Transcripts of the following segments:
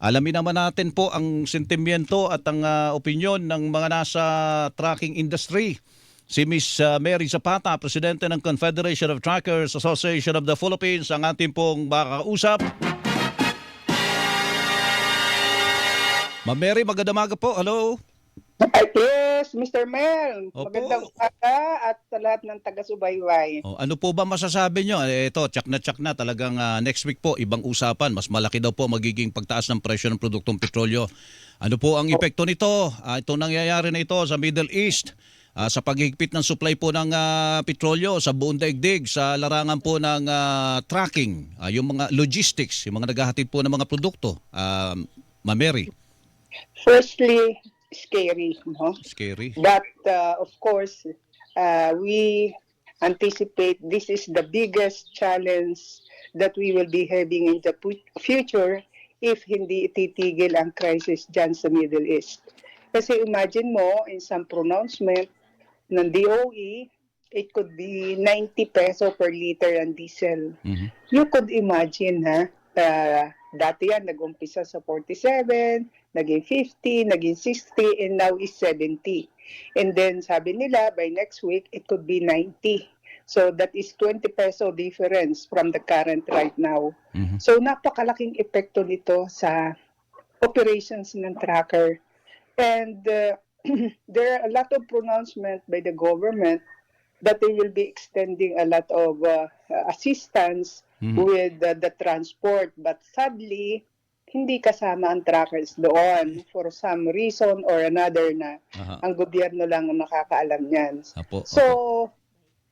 Alamin naman natin po ang sentimiento at ang opinyon ng mga nasa trucking industry. Si Miss Mary Zapata, Presidente ng Confederation of Truckers Association of the Philippines, ang ating pong makakausap. Ma'am Mary, magandang umaga po. Hello. Yes, Mr. Mel. Magandang Opo. umaga at sa lahat ng taga-subaybay. Ano po ba masasabi nyo? Ito, tsak na talagang next week po, ibang usapan. Mas malaki daw po magiging pagtaas ng presyo ng produktong petrolyo. Ano po ang epekto nito? Itong nangyayari na ito sa Middle East, sa paghigpit ng supply po ng petrolyo sa buong daigdig, sa larangan po ng trucking, yung mga logistics, yung mga naghahatid po ng mga produkto. Ma'am Mary. Firstly, scary, no? Scary. But of course, we anticipate this is the biggest challenge that we will be having in the future if hindi titigil ang crisis dyan sa Middle East. Kasi imagine mo, in some pronouncement ng DOE, it could be 90 peso per liter ang diesel. Mm-hmm. You could imagine, ha? Dati yan, nag-umpisa sa 47, naging 50, naging 60, and now is 70. And then sabi nila, by next week, it could be 90. So that is 20 peso difference from the current right now. Mm-hmm. So napakalaking epekto nito sa operations ng tracker. And there are a lot of pronouncement by the government that they will be extending a lot of assistance with the transport. But sadly, hindi kasama ang trackers doon for some reason or another na ang gobyerno lang ang makakaalam niyan. So,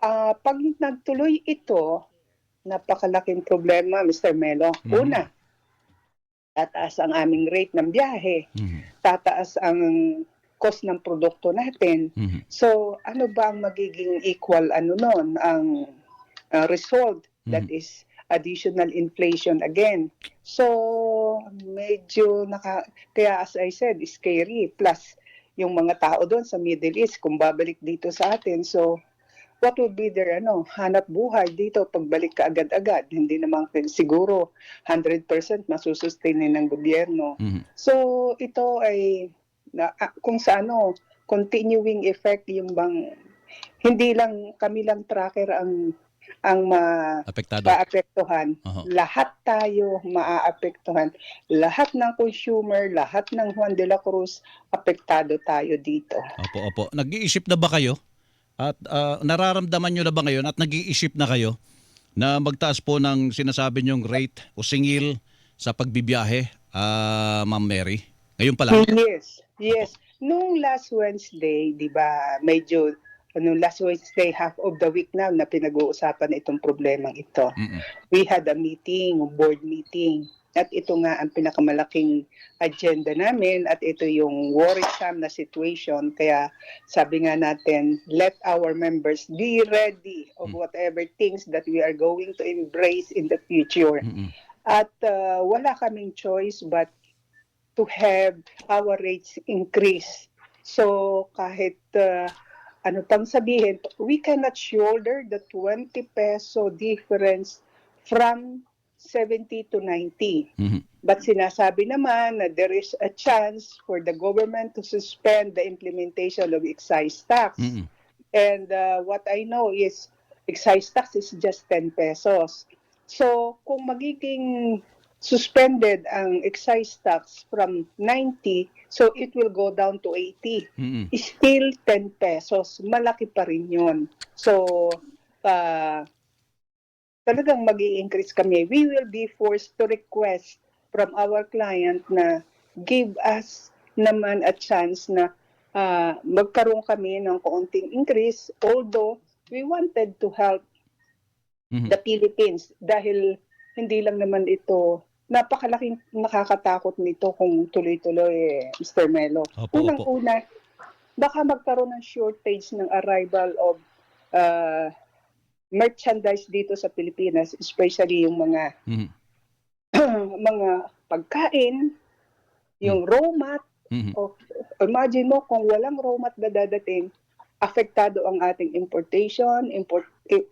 pag nagtuloy ito, napakalaking problema, Mr. Melo. Una, tataas ang aming rate ng biyahe. Tataas ang cost ng produkto natin. So, ano ba ang magiging equal ang result? That is additional inflation again. So, medyo kaya as I said, scary. Plus, yung mga tao doon sa Middle East, kung babalik dito sa atin. So, what would be their hanap buhay dito pagbalik ka agad-agad? Hindi naman siguro 100% masusustainin ng gobyerno. So, ito ay kung sa continuing effect yung bang hindi lang kami lang tracker ang maapektuhan. Lahat tayo maaapektuhan. Lahat ng consumer, lahat ng Juan de la Cruz, apektado tayo dito. Opo. Nag-iisip na ba kayo? At nararamdaman nyo na ba ngayon at nag-iisip na kayo na magtaas po ng sinasabi nyong rate o singil sa pagbibiyahe, Ma'am Mary? Ngayon pa lang? Yes. Nung last Wednesday, di ba, medyo last Wednesday, half of the week na pinag-uusapan itong problemang ito. We had a board meeting. At ito nga ang pinakamalaking agenda namin at ito yung worrisome na situation. Kaya sabi nga natin, let our members be ready of whatever things that we are going to embrace in the future. At wala kaming choice but to have our rates increase. So kahit ano pang sabihin, we cannot shoulder the 20 peso difference from 70 to 90. But sinasabi naman na there is a chance for the government to suspend the implementation of excise tax. And what I know is excise tax is just 10 pesos. So kung magiging suspended ang excise tax from 90, so it will go down to 80. Still 10 pesos. Malaki pa rin yun. So, talagang mag-i-increase kami. We will be forced to request from our client na give us naman a chance na magkaroon kami ng kaunting increase, although we wanted to help the Philippines dahil hindi lang naman ito, napakalaking nakakatakot nito kung tuloy-tuloy, Mr. Melo. Unang-una, baka magkaroon ng shortage ng arrival of merchandise dito sa Pilipinas, especially yung mga mga pagkain, yung raw mat. Imagine mo kung walang raw mat na dadating, apektado ang ating importation,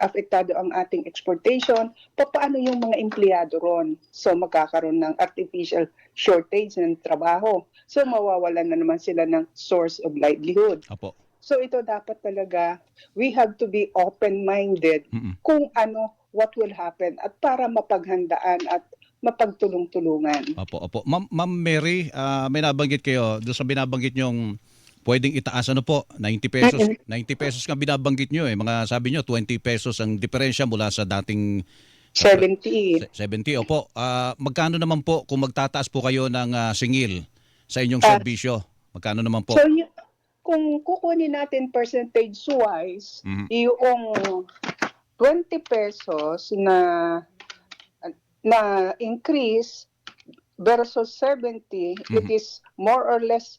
apektado ang ating exportation, paano yung mga empleyado ron? So magkakaroon ng artificial shortage ng trabaho. So mawawalan na naman sila ng source of livelihood. Opo. So ito dapat talaga, we have to be open-minded Mm-mm. kung what will happen at para mapaghandaan at mapagtulong-tulungan. Opo. Ma'am Mary, may nabanggit kayo doon sa binabanggit nyong pwedeng itaas po, 90 pesos. 90 pesos nga binabanggit nyo eh. Mga sabi nyo, 20 pesos ang diferensya mula sa dating 70. 70. Opo. Magkano naman po kung magtataas po kayo ng singil sa inyong serbisyo? Magkano naman po? So kung kukunin natin percentage-wise, Mhm. yung 20 pesos na increase versus 70, it is more or less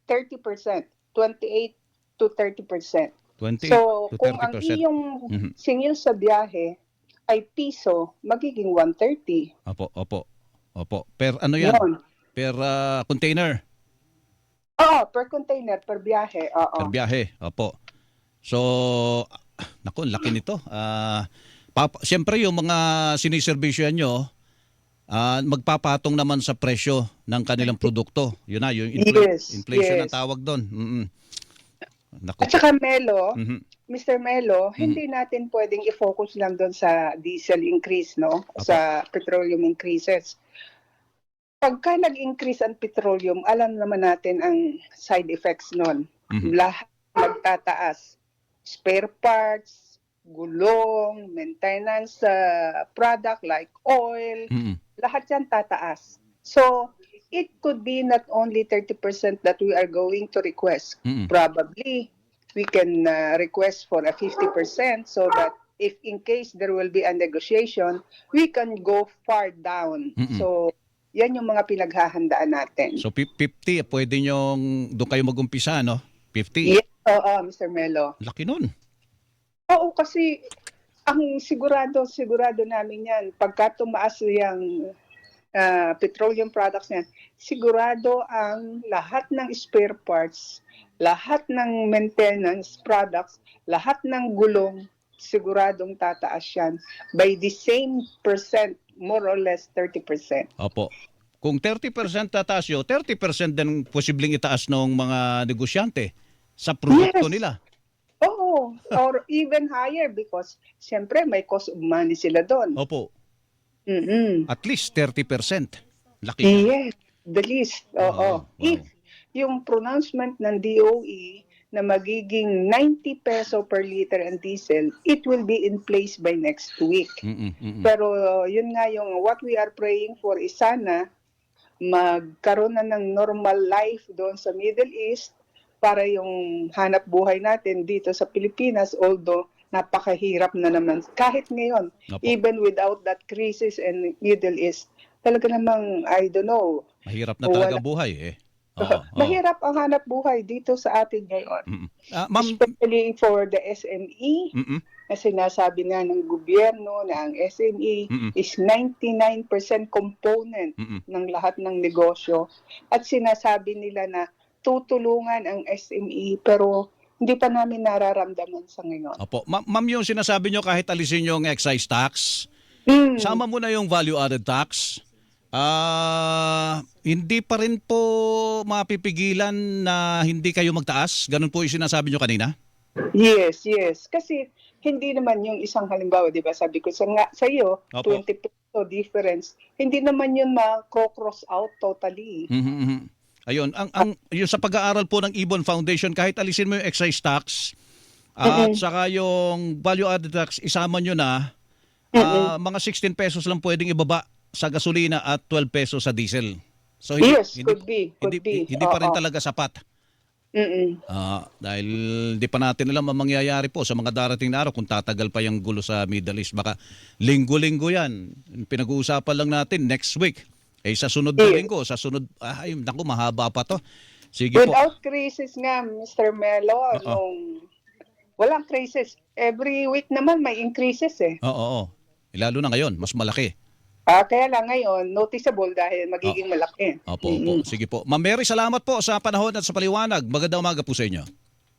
30%, 28 to 30%. 20 So, to kung ang 30%. iyong Mhm. singil sa biyahe ay piso, magiging 130. Opo. Per ano yan? Yun. Per container, Oo, per container, per biyahe. Oo. per biyahe. Opo. So, naku, laki nito. Siyempre yung mga siniservisyohan nyo, magpapatong naman sa presyo ng kanilang produkto. Yun na, yung inflation Yes. na tawag doon. Naku. At saka Melo, Mhm. Mr. Melo, hindi natin pwedeng i-focus lang doon sa diesel increase, no? Sa petroleum increases. Pagka nag-increase ang petroleum, alam naman natin ang side effects nun. Mhm. Lahat magtataas. Spare parts, gulong, maintenance product like oil, Mhm. lahat yan tataas. So, it could be not only 30% that we are going to request. Mhm. Probably, we can request for a 50% so that if in case there will be a negotiation, we can go far down. Mm-mm. So, yan yung mga pinaghahandaan natin. So 50, pwede nyong doon kayo mag-umpisa, no? 50. Yes, oo, Mr. Melo. Laki nun. Oo, kasi ang sigurado namin yan, pagka tumaas yung petroleum products niyan, sigurado ang lahat ng spare parts, lahat ng maintenance products, lahat ng gulong, siguradong tataas yan by the same percent, more or less 30%. Opo. Kung 30% tataas yun, 30% din posibleng itaas ng mga negosyante sa produkto Yes. nila. Oo, or even higher because siyempre may cost of money sila doon. Opo. Mm-mm. At least 30%. Laki. Yes, the least. Oo. Wow. If yung pronouncement ng DOE na magiging 90 peso per liter ang diesel, it will be in place by next week. Pero yun nga yung what we are praying for is sana magkaroon na ng normal life doon sa Middle East para yung hanap buhay natin dito sa Pilipinas, although napakahirap na naman kahit ngayon. Opo. Even without that crisis in Middle East, talaga namang, I don't know. Mahirap na talaga buhay eh. Mahirap ang hanap buhay dito sa atin ngayon. Ma'am, Especially for the SME, na sinasabi nga ng gobyerno na ang SME is 99% component ng lahat ng negosyo. At sinasabi nila na tutulungan ang SME pero hindi pa namin nararamdaman sa ngayon. Opo. Ma'am, yung sinasabi nyo kahit alisin yung excise tax, sama mo na yung value-added tax, hindi pa rin po mapipigilan na hindi kayo magtaas? Ganun po yung sinasabi nyo kanina? Yes. Kasi hindi naman yung isang halimbawa, di ba, sabi ko sa iyo, Opo. 20 peso difference, hindi naman yun ma-cross out totally. Ayun, yung sa pag-aaral po ng Ibon Foundation, kahit alisin mo yung excise tax at saka yung value-added tax, isama nyo na, mga 16 pesos lang pwedeng ibaba sa gasolina at 12 pesos sa diesel. So Could be. Hindi pa rin talaga sapat. Dahil di pa natin alam ang mangyayari po sa mga darating na araw kung tatagal pa yung gulo sa Middle East. Baka linggo-linggo yan. Pinag-uusapan lang natin next week. Sa sunod na linggo, naku, mahaba pa to. Sige po. Without crisis nga, Mr. Melo, walang crisis. Every week naman may increases eh. Oo. Lalo na ngayon, mas malaki. Kaya lang ngayon, noticeable dahil magiging malaki. Opo. Sige po. Ma'am Mary, salamat po sa panahon at sa paliwanag. Magandang umaga po sa inyo.